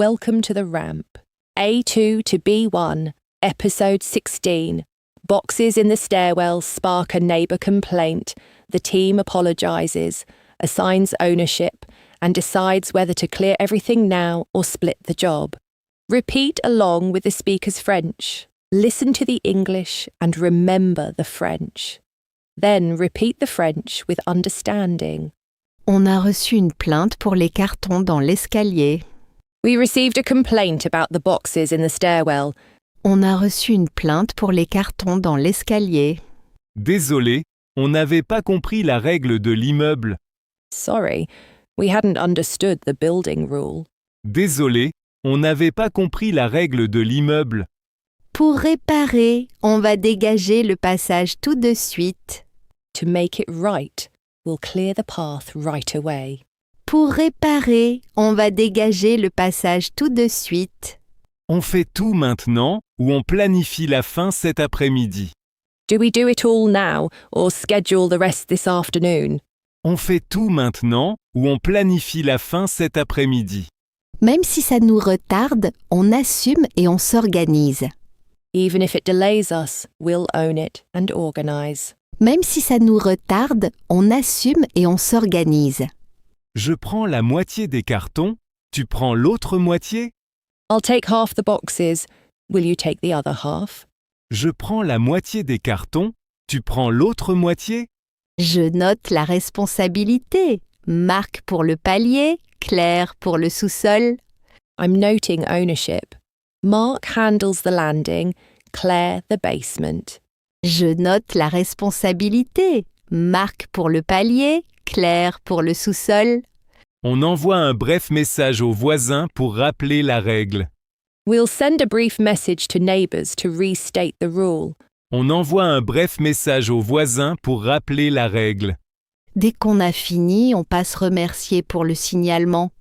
Welcome to the ramp. A2 to B1, episode 16. Boxes in the stairwell spark a neighbour complaint. The team apologises, assigns ownership, and decides whether to clear everything now or split the job. Repeat along with the speaker's French. Listen to the English and remember the French. Then repeat the French with understanding. On a reçu une plainte pour les cartons dans l'escalier. We received a complaint about the boxes in the stairwell. On a reçu une plainte pour les cartons dans l'escalier. Désolé, on n'avait pas compris la règle de l'immeuble. Sorry, we hadn't understood the building rule. Désolé, on n'avait pas compris la règle de l'immeuble. Pour réparer, on va dégager le passage tout de suite. To make it right, we'll clear the path right away. Pour réparer, on va dégager le passage tout de suite. On fait tout maintenant ou on planifie la fin cet après-midi? Do we do it all now or schedule the rest this afternoon? On fait tout maintenant ou on planifie la fin cet après-midi? Même si ça nous retarde, on assume et on s'organise. Even if it delays us, we'll own it and organise. Même si ça nous retarde, on assume et on s'organise. Je prends la moitié des cartons, tu prends l'autre moitié? I'll take half the boxes. Will you take the other half? Je prends la moitié des cartons, tu prends l'autre moitié? Je note la responsabilité. Marc pour le palier, Claire pour le sous-sol. I'm noting ownership. Mark handles the landing, Claire the basement. Je note la responsabilité. Marc pour le palier, Claire pour le sous-sol. On envoie un bref message aux voisins pour rappeler la règle. We'll send a brief message to neighbours to restate the rule. On envoie un bref message aux voisins pour rappeler la règle. Dès qu'on a fini, on passe remercier pour le signalement.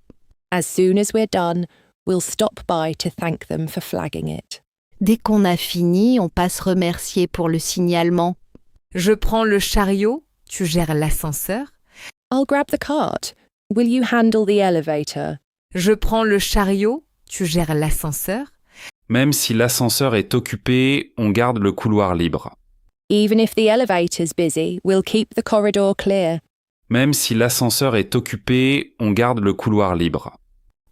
As soon as we're done, we'll stop by to thank them for flagging it. Dès qu'on a fini, on passe remercier pour le signalement. Je prends le chariot, tu gères l'ascenseur. I'll grab the cart. Will you handle the elevator? Je prends le chariot, tu gères l'ascenseur. Même si l'ascenseur est occupé, on garde le couloir libre. Even if the elevator's busy, we'll keep the corridor clear. Même si l'ascenseur est occupé, on garde le couloir libre.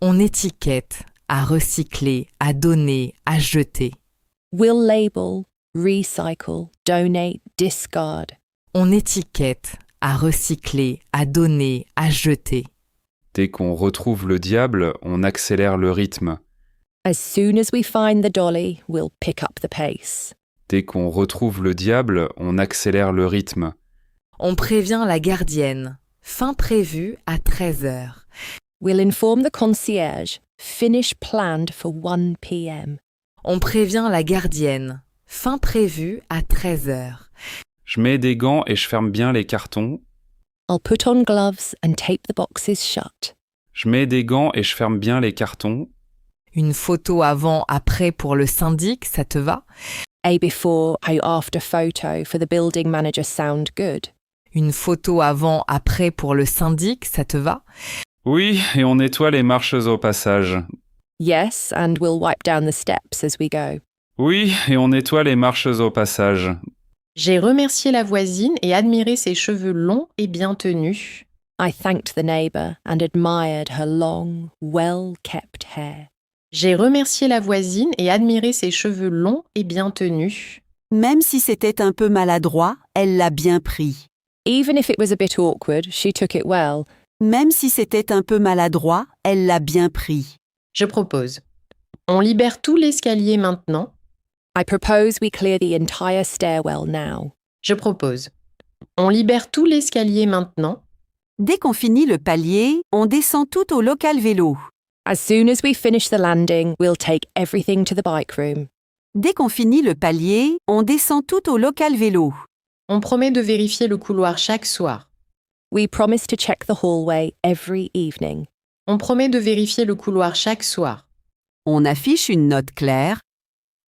On étiquette, à recycler, à donner, à jeter. We'll label, recycle, donate, discard. On étiquette, à recycler, à donner, à jeter. Dès qu'on retrouve le diable, on accélère le rythme. As soon as we find the dolly, we'll pick up the pace. Dès qu'on retrouve le diable, on accélère le rythme. On prévient la gardienne. Fin prévue à 13h. We'll inform the concierge. Finish planned for 1 p.m. On prévient la gardienne. Fin prévue à 13h. Je mets des gants et je ferme bien les cartons. I'll put on gloves and tape the boxes shut. Je mets des gants et je ferme bien les cartons. Une photo avant-après pour le syndic, ça te va? A before, a after photo for the building manager sound good. Une photo avant-après pour le syndic, ça te va? Oui, et on nettoie les marches au passage. Yes, and we'll wipe down the steps as we go. Oui, et on nettoie les marches au passage. J'ai remercié la voisine et admiré ses cheveux longs et bien tenus. I thanked the neighbour and admired her long, well-kept hair. J'ai remercié la voisine et admiré ses cheveux longs et bien tenus. Même si c'était un peu maladroit, elle l'a bien pris. Even if it was a bit awkward, she took it well. Même si c'était un peu maladroit, elle l'a bien pris. Je propose. On libère tout l'escalier maintenant. I propose we clear the entire stairwell now. Je propose. On libère tout l'escalier maintenant. Dès qu'on finit le palier, on descend tout au local vélo. As soon as we finish the landing, we'll take everything to the bike room. Dès qu'on finit le palier, on descend tout au local vélo. On promet de vérifier le couloir chaque soir. We promise to check the hallway every evening. On promet de vérifier le couloir chaque soir. On affiche une note claire.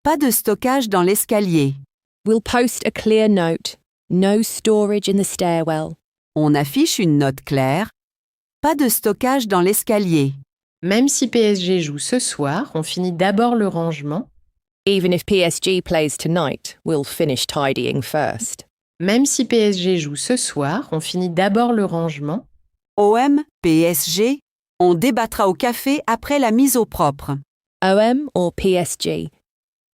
Pas de stockage dans l'escalier. We'll post a clear note. No storage in the stairwell. On affiche une note claire. Pas de stockage dans l'escalier. Même si PSG joue ce soir, on finit d'abord le rangement. Even if PSG plays tonight, we'll finish tidying first. Même si PSG joue ce soir, on finit d'abord le rangement. OM, PSG, on débattra au café après la mise au propre. OM or PSG?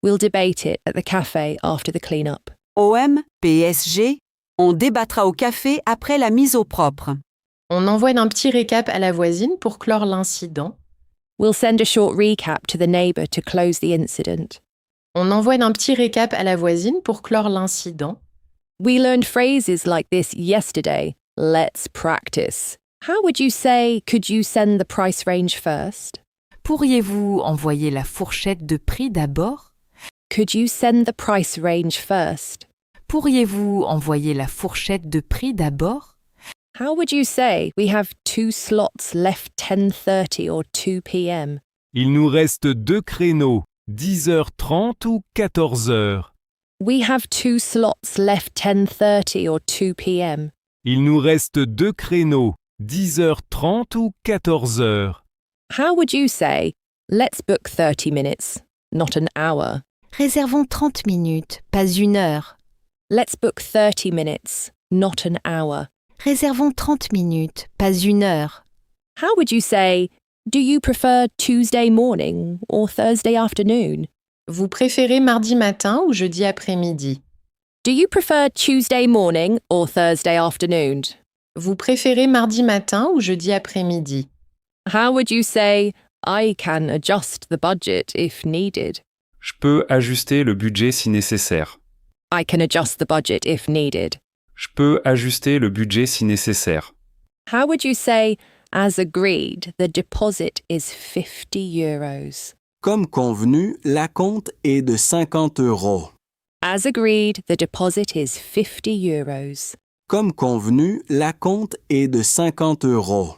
We'll debate it at the cafe after the clean-up. OM, PSG, on débattra au café après la mise au propre. On envoie un petit récap à la voisine pour clore l'incident. We'll send a short recap to the neighbour to close the incident. On envoie un petit récap à la voisine pour clore l'incident. We learned phrases like this yesterday. Let's practice. How would you say, could you send the price range first? Pourriez-vous envoyer la fourchette de prix d'abord? Could you send the price range first? Pourriez-vous envoyer la fourchette de prix d'abord? How would you say, we have 2 slots left 10:30 or 2 p.m.? Il nous reste 2 créneaux, 10h30 ou 14h. We have 2 slots left 10:30 or 2 p.m. Il nous reste 2 créneaux, 10h30 ou 14h. How would you say, let's book 30 minutes, not an hour? Réservons 30 minutes, pas 1 heure. Let's book 30 minutes, not an hour. Réservons 30 minutes, pas 1 heure. How would you say, do you prefer Tuesday morning or Thursday afternoon? Vous préférez mardi matin ou jeudi après-midi? Do you prefer Tuesday morning or Thursday afternoon? Vous préférez mardi matin ou jeudi après-midi? How would you say, I can adjust the budget if needed? Je peux ajuster le budget si nécessaire. I can adjust the budget if needed. Je peux ajuster le budget si nécessaire. How would you say, as agreed, the deposit is €50? Comme convenu, la compte est de 50 euros. As agreed, the deposit is €50. Comme convenu, la compte est de 50 euros.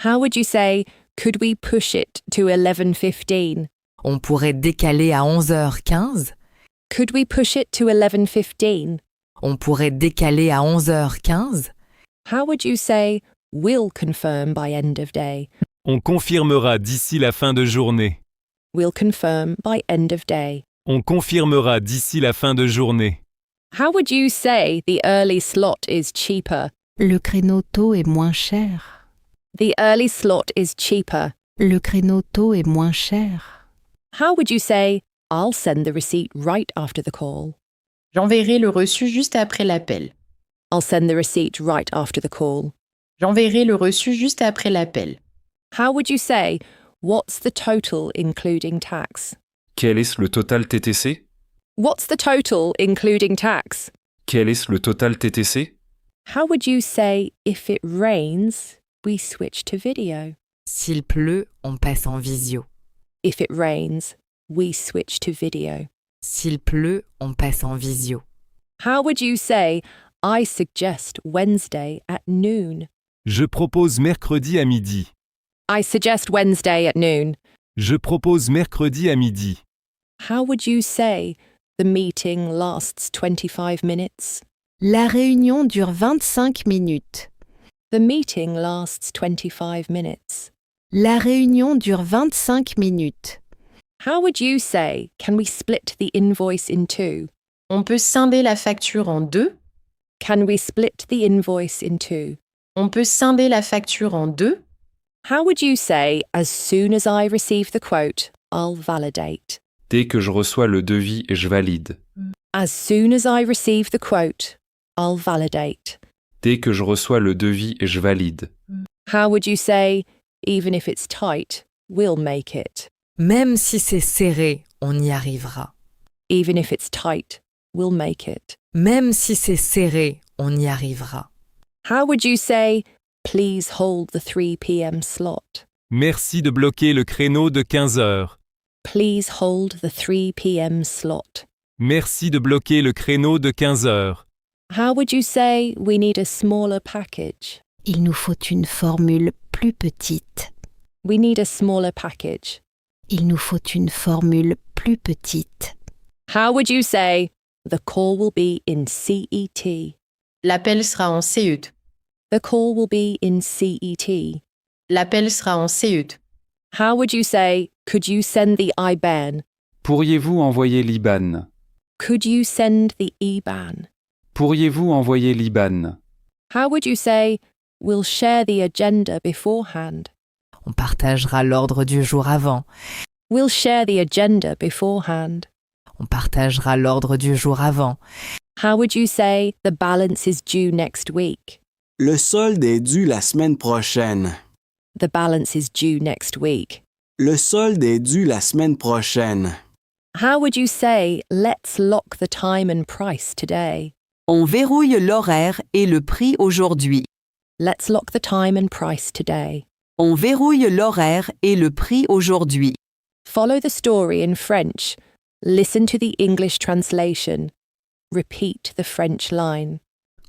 How would you say, could we push it to 11:15? On pourrait décaler à 11h15? Could we push it to 11:15? On pourrait décaler à 11h15? How would you say, we'll confirm by end of day? On confirmera d'ici la fin de journée. We'll confirm by end of day. On confirmera d'ici la fin de journée. How would you say the early slot is cheaper? Le créneau tôt est moins cher. The early slot is cheaper. Le créneau tôt est moins cher. How would you say, I'll send the receipt right after the call? J'enverrai le reçu juste après l'appel. I'll send the receipt right after the call. J'enverrai le reçu juste après l'appel. How would you say, what's the total including tax? Quel est le total TTC? What's the total including tax? Quel est le total TTC? How would you say, if it rains, we switch to video? S'il pleut, on passe en visio. If it rains, we switch to video. S'il pleut, on passe en visio. How would you say, I suggest Wednesday at noon? Je propose mercredi à midi. I suggest Wednesday at noon. Je propose mercredi à midi. How would you say, the meeting lasts 25 minutes? La réunion dure 25 minutes. The meeting lasts 25 minutes. La réunion dure 25 minutes. How would you say, can we split the invoice in two? On peut scinder la facture en deux. Can we split the invoice in two? On peut scinder la facture en deux. How would you say, as soon as I receive the quote, I'll validate? Dès que je reçois le devis, je valide. As soon as I receive the quote, I'll validate. Dès que je reçois le devis, je valide. How would you say, even if it's tight, we'll make it? Même si c'est serré, on y arrivera. Even if it's tight, we'll make it. Même si c'est serré, on y arrivera. How would you say, please hold the 3 p.m. slot? Merci de bloquer le créneau de 15 heures. Please hold the 3 p.m. slot. Merci de bloquer le créneau de 15 heures. How would you say, we need a smaller package? Il nous faut une formule plus petite. We need a smaller package. Il nous faut une formule plus petite. How would you say, the call will be in CET? L'appel sera en CET. The call will be in CET. L'appel sera en CET. How would you say, could you send the IBAN? Pourriez-vous envoyer l'IBAN? Could you send the IBAN? Pourriez-vous envoyer l'IBAN? How would you say, we'll share the agenda beforehand? On partagera l'ordre du jour avant. We'll share the agenda beforehand. On partagera l'ordre du jour avant. How would you say, the balance is due next week? Le solde est dû la semaine prochaine. The balance is due next week. Le solde est dû la semaine prochaine. How would you say, let's lock the time and price today? On verrouille l'horaire et le prix aujourd'hui. Let's lock the time and price today. On verrouille l'horaire et le prix aujourd'hui. Follow the story in French. Listen to the English translation. Repeat the French line.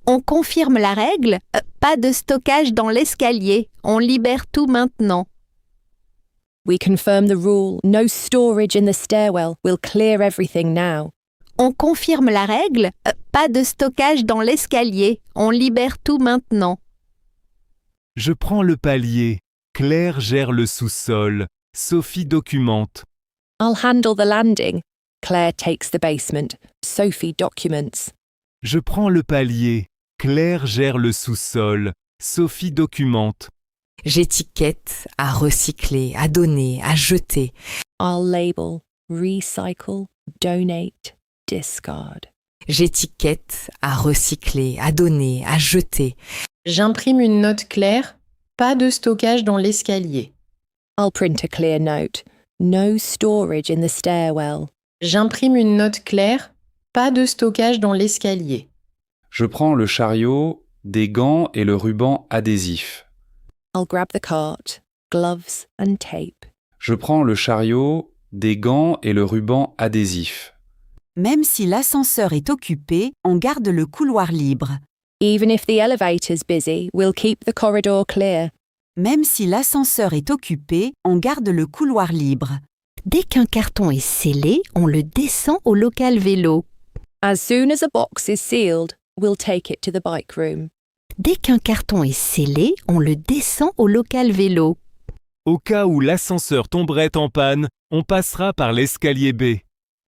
On confirme la règle, pas de stockage dans l'escalier, on libère tout maintenant. We confirm the rule, no storage in the stairwell, we'll clear everything now. On confirme la règle, pas de stockage dans l'escalier, on libère tout maintenant. Je prends le palier. Claire gère le sous-sol. Sophie documente. I'll handle the landing. Claire takes the basement. Sophie documents. Je prends le palier. Claire gère le sous-sol. Sophie documente. J'étiquette, à recycler, à donner, à jeter. I'll label, recycle, donate, discard. J'étiquette, à recycler, à donner, à jeter. J'imprime une note claire, pas de stockage dans l'escalier. I'll print a clear note. No storage in the stairwell. J'imprime une note claire, pas de stockage dans l'escalier. Je prends le chariot, des gants et le ruban adhésif. I'll grab the cart, gloves and tape. Je prends le chariot, des gants et le ruban adhésif. Même si l'ascenseur est occupé, on garde le couloir libre. Even if the elevator's busy, we'll keep the corridor clear. Même si l'ascenseur est occupé, on garde le couloir libre. Dès qu'un carton est scellé, on le descend au local vélo. As soon as a box is sealed, we'll take it to the bike room. Dès qu'un carton est scellé, on le descend au local vélo. Au cas où l'ascenseur tomberait en panne, on passera par l'escalier B.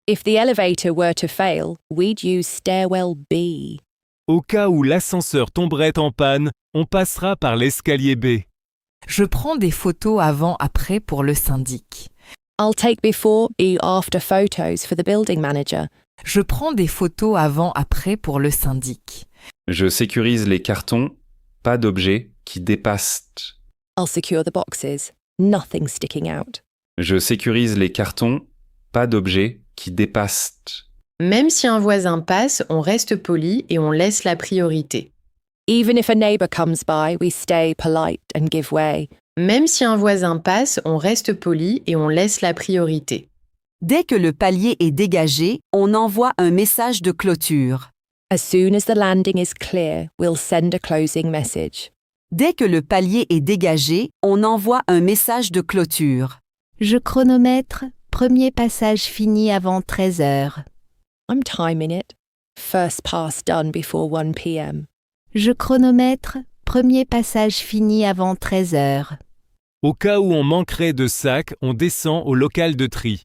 If the elevator were to fail, we'd use stairwell B. Au cas où l'ascenseur tomberait en panne, on passera par l'escalier B. Je prends des photos avant-après pour le syndic. I'll take before and after photos for the building manager. Je prends des photos avant-après pour le syndic. Je sécurise les cartons, pas d'objets qui dépassent. I'll secure the boxes. Nothing sticking out. Je sécurise les cartons, pas d'objets qui dépassent. Même si un voisin passe, on reste poli et on laisse la priorité. Even if a neighbour comes by, we stay polite and give way. Même si un voisin passe, on reste poli et on laisse la priorité. Dès que le palier est dégagé, on envoie un message de clôture. As soon as the landing is clear, we'll send a closing message. Dès que le palier est dégagé, on envoie un message de clôture. Je chronomètre, premier passage fini avant 13 heures. I'm timing it. First pass done before 1 p.m. Je chronomètre, premier passage fini avant 13 heures. Au cas où on manquerait de sacs, on descend au local de tri.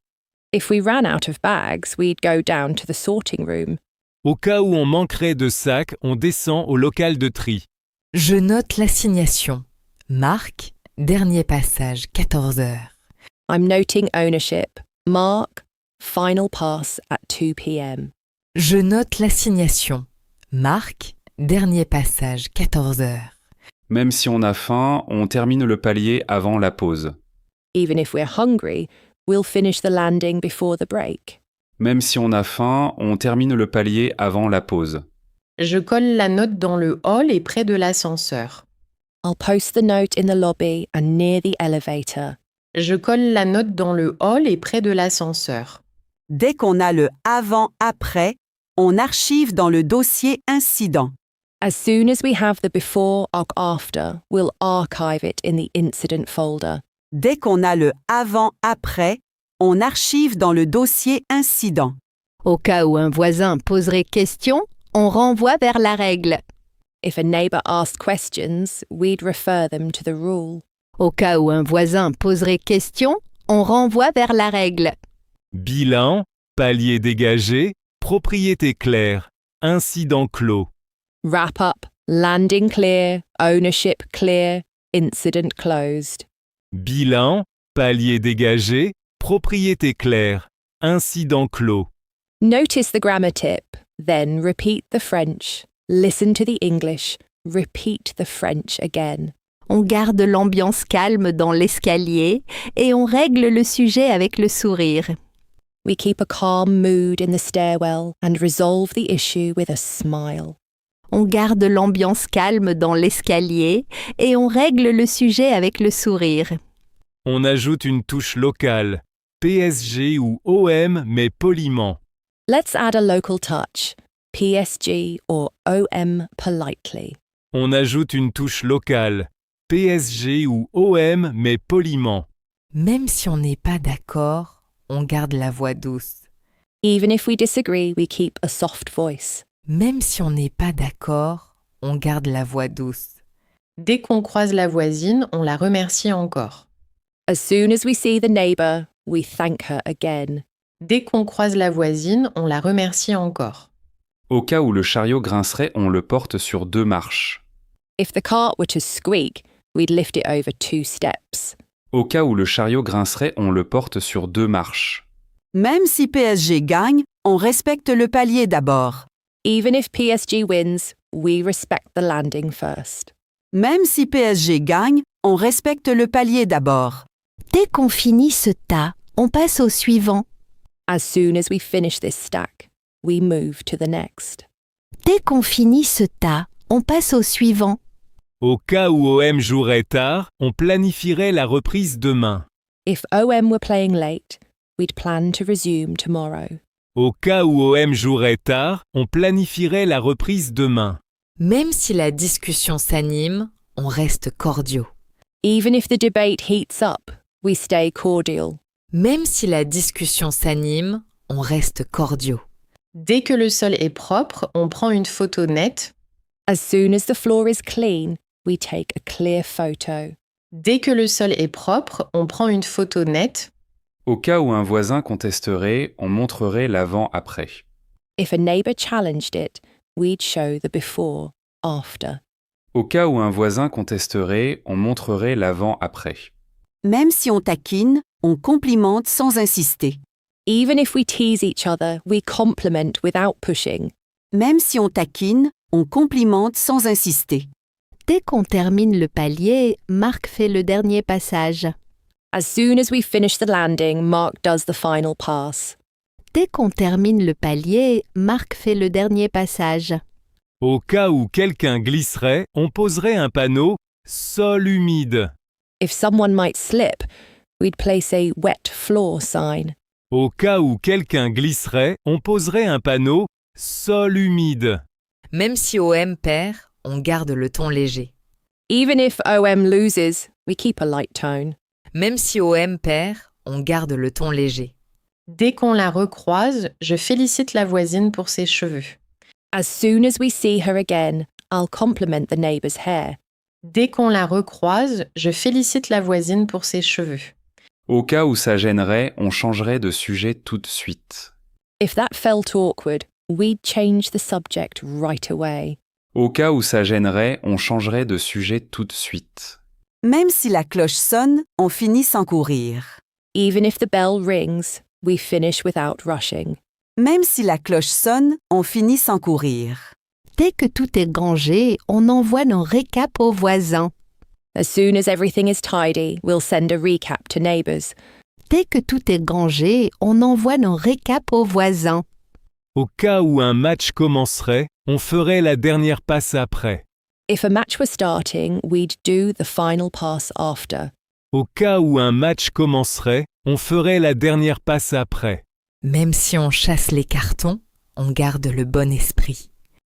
If we ran out of bags, we'd go down to the sorting room. Au cas où on manquerait de sacs, on descend au local de tri. Je note l'assignation. Marc, dernier passage, 14 heures. I'm noting ownership. Mark, final pass at 2 p.m. Je note l'assignation. Marc, dernier passage, 14 heures. Même si on a faim, on termine le palier avant la pause. Even if we're hungry, we'll finish the landing before the break. Même si on a faim, on termine le palier avant la pause. Je colle la note dans le hall et près de l'ascenseur. I'll post the note in the lobby and near the elevator. Je colle la note dans le hall et près de l'ascenseur. Dès qu'on a le avant-après, on archive dans le dossier incident. As soon as we have the before or after, we'll archive it in the incident folder. Dès qu'on a le avant-après, on archive dans le dossier incident. Au cas où un voisin poserait question, on renvoie vers la règle. If a neighbour asked questions, we'd refer them to the rule. Au cas où un voisin poserait question, on renvoie vers la règle. Bilan, palier dégagé, propriété claire, incident clos. Wrap up, landing clear, ownership clear, incident closed. Bilan, palier dégagé, propriété claire, incident clos. Notice the grammar tip, then repeat the French. Listen to the English, repeat the French again. On garde l'ambiance calme dans l'escalier et on règle le sujet avec le sourire. We keep a calm mood in the stairwell and resolve the issue with a smile. On garde l'ambiance calme dans l'escalier et on règle le sujet avec le sourire. On ajoute une touche locale, PSG ou OM mais poliment. Let's add a local touch, PSG or OM politely. On ajoute une touche locale, PSG ou OM mais poliment. Même si on n'est pas d'accord, on garde la voix douce. Even if we disagree, we keep a soft voice. Même si on n'est pas d'accord, on garde la voix douce. Dès qu'on croise la voisine, on la remercie encore. As soon as we see the neighbour, we thank her again. Dès qu'on croise la voisine, on la remercie encore. Au cas où le chariot grincerait, on le porte sur 2 marches. If the cart were to squeak, we'd lift it over 2 steps. Au cas où le chariot grincerait, on le porte sur 2 marches. Même si PSG gagne, on respecte le palier d'abord. Even if PSG wins, we respect the landing first. Même si PSG gagne, on respecte le palier d'abord. Dès qu'on finit ce tas, on passe au suivant. As soon as we finish this stack, we move to the next. Dès qu'on finit ce tas, on passe au suivant. Au cas où OM jouerait tard, on planifierait la reprise demain. If OM were playing late, we'd plan to resume tomorrow. Au cas où OM jouerait tard, on planifierait la reprise demain. Même si la discussion s'anime, on reste cordiaux. Even if the debate heats up, we stay cordial. Même si la discussion s'anime, on reste cordiaux. Dès que le sol est propre, on prend une photo nette. As soon as the floor is clean, we take a clear photo. Dès que le sol est propre, on prend une photo nette. Au cas où un voisin contesterait, on montrerait l'avant-après. If a neighbour challenged it, we'd show the before, after. Au cas où un voisin contesterait, on montrerait l'avant-après. Même si on taquine, on complimente sans insister. Even if we tease each other, we compliment without pushing. Même si on taquine, on complimente sans insister. Dès qu'on termine le palier, Marc fait le dernier passage. As soon as we finish the landing, Mark does the final pass. Dès qu'on termine le palier, Marc fait le dernier passage. Au cas où quelqu'un glisserait, on poserait un panneau « Sol humide ». If someone might slip, we'd place a wet floor sign. Au cas où quelqu'un glisserait, on poserait un panneau « Sol humide ». Même si OM perd, on garde le ton léger. Even if OM loses, we keep a light tone. Même si OM perd, on garde le ton léger. Dès qu'on la recroise, je félicite la voisine pour ses cheveux. As soon as we see her again, I'll compliment the neighbour's hair. Dès qu'on la recroise, je félicite la voisine pour ses cheveux. Au cas où ça gênerait, on changerait de sujet tout de suite. If that felt awkward, we'd change the subject right away. Au cas où ça gênerait, on changerait de sujet tout de suite. Même si la cloche sonne, on finit sans courir. Even if the bell rings, we finish without rushing. Même si la cloche sonne, on finit sans courir. Dès que tout est rangé, on envoie nos récaps aux voisins. As soon as everything is tidy, we'll send a recap to neighbours. Dès que tout est rangé, on envoie nos récaps aux voisins. Au cas où un match commencerait, on ferait la dernière passe après. If a match were starting, we'd do the final pass after. Au cas où un match commencerait, on ferait la dernière passe après. Même si on chasse les cartons, on garde le bon esprit.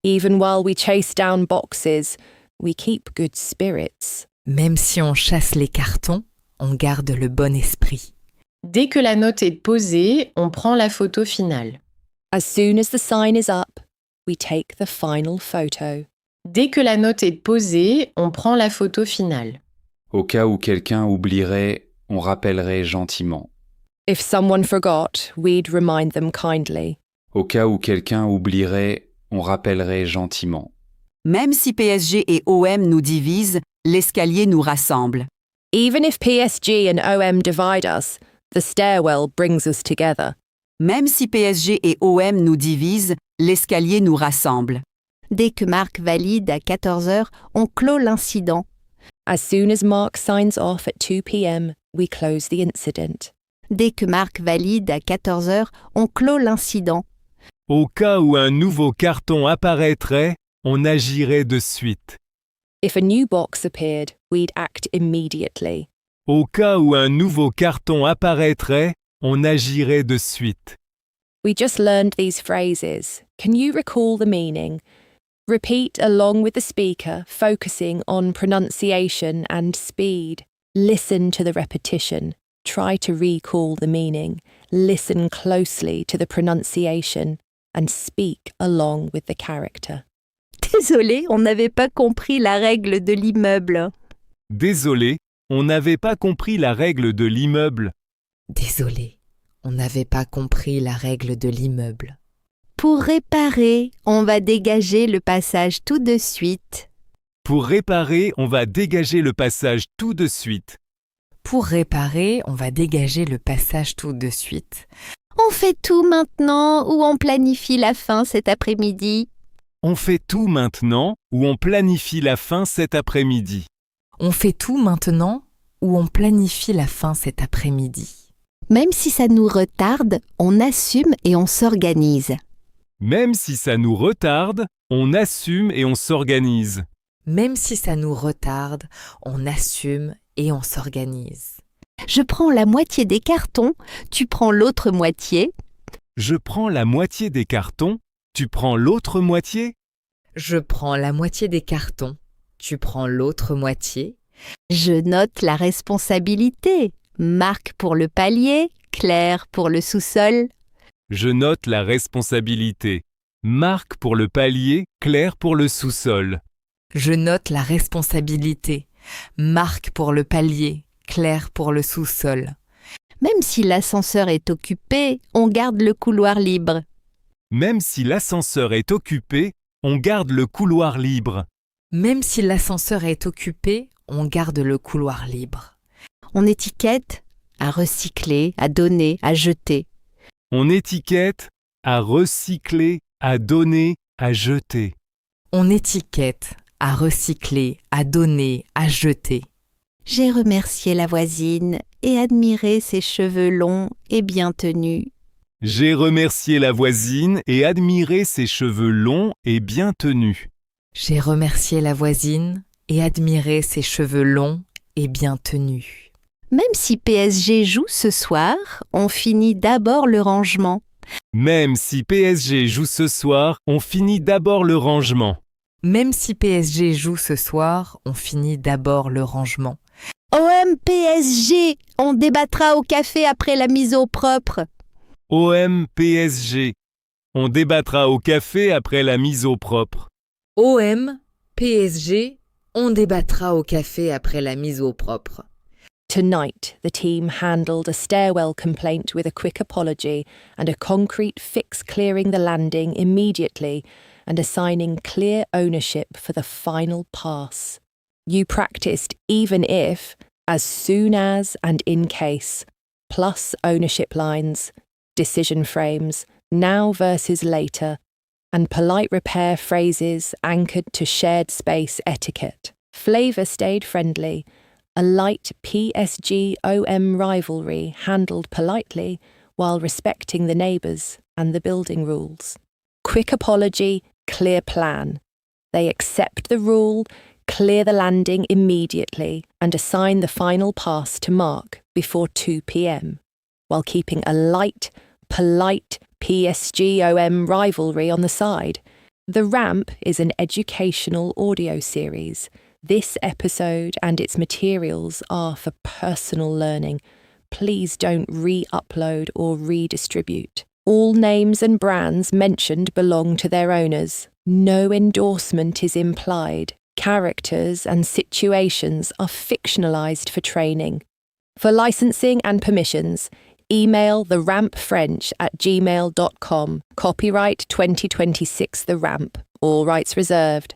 Even while we chase down boxes, we keep good spirits. Même si on chasse les cartons, on garde le bon esprit. Dès que la note est posée, on prend la photo finale. As soon as the sign is up, we take the final photo. Dès que la note est posée, on prend la photo finale. Au cas où quelqu'un oublierait, on rappellerait gentiment. If someone forgot, we'd remind them kindly. Au cas où quelqu'un oublierait, on rappellerait gentiment. Même si PSG et OM nous divisent, l'escalier nous rassemble. Even if PSG and OM divide us, the stairwell brings us together. Même si PSG et OM nous divisent, l'escalier nous rassemble. Dès que Marc valide à 14 heures, on clôt l'incident. As soon as Mark signs off at 2 p.m., we close the incident. Dès que Marc valide à 14 heures, on clôt l'incident. Au cas où un nouveau carton apparaîtrait, on agirait de suite. If a new box appeared, we'd act immediately. Au cas où un nouveau carton apparaîtrait, on agirait de suite. We just learned these phrases. Can you recall the meaning? Repeat along with the speaker, focusing on pronunciation and speed. Listen to the repetition. Try to recall the meaning. Listen closely to the pronunciation and speak along with the character. Désolé, on n'avait pas compris la règle de l'immeuble. Désolé, on n'avait pas compris la règle de l'immeuble. Désolé, on n'avait pas compris la règle de l'immeuble. Pour réparer, on va dégager le passage tout de suite. Pour réparer, on va dégager le passage tout de suite. Pour réparer, on va dégager le passage tout de suite. On fait tout maintenant ou on planifie la fin cet après-midi. On fait tout maintenant ou on planifie la fin cet après-midi. On fait tout maintenant ou on planifie la fin cet après-midi. Même si ça nous retarde, on assume et on s'organise. Même si ça nous retarde, on assume et on s'organise. Même si ça nous retarde, on assume et on s'organise. Je prends la moitié des cartons, tu prends l'autre moitié. Je prends la moitié des cartons, tu prends l'autre moitié. Je prends la moitié des cartons, tu prends l'autre moitié. Je note la responsabilité. Marc pour le palier, Claire pour le sous-sol. Je note la responsabilité. Marc pour le palier, Claire pour le sous-sol. Je note la responsabilité. Marc pour le palier, Claire pour le sous-sol. Même si l'ascenseur est occupé, on garde le couloir libre. Même si l'ascenseur est occupé, on garde le couloir libre. Même si l'ascenseur est occupé, on garde le couloir libre. On étiquette à recycler, à donner, à jeter. On étiquette à recycler, à donner, à jeter. On étiquette à recycler, à donner, à jeter. J'ai remercié la voisine et admiré ses cheveux longs et bien tenus. J'ai remercié la voisine et admiré ses cheveux longs et bien tenus. J'ai remercié la voisine et admiré ses cheveux longs et bien tenus. Même si PSG joue ce soir, on finit d'abord le rangement. Même si PSG joue ce soir, on finit d'abord le rangement. Même si PSG joue ce soir, on finit d'abord le rangement. OM PSG, on débattra au café après la mise au propre. OM PSG. On débattra au café après la mise au propre. OM PSG, on débattra au café après la mise au propre. Tonight, the team handled a stairwell complaint with a quick apology and a concrete fix clearing the landing immediately and assigning clear ownership for the final pass. You practiced even if, as soon as and in case, plus ownership lines, decision frames, now versus later, and polite repair phrases anchored to shared space etiquette. Flavour stayed friendly. A light PSG-OM rivalry handled politely while respecting the neighbours and the building rules. Quick apology, clear plan. They accept the rule, clear the landing immediately and assign the final pass to Mark before 2 p.m, while keeping a light, polite PSG-OM rivalry on the side. The Ramp is an educational audio series. This episode and its materials are for personal learning. Please don't re-upload or redistribute. All names and brands mentioned belong to their owners. No endorsement is implied. characters and situations are fictionalized for training. For licensing and permissions, email therampfrench@gmail.com. Copyright 2026 The Ramp. All rights reserved.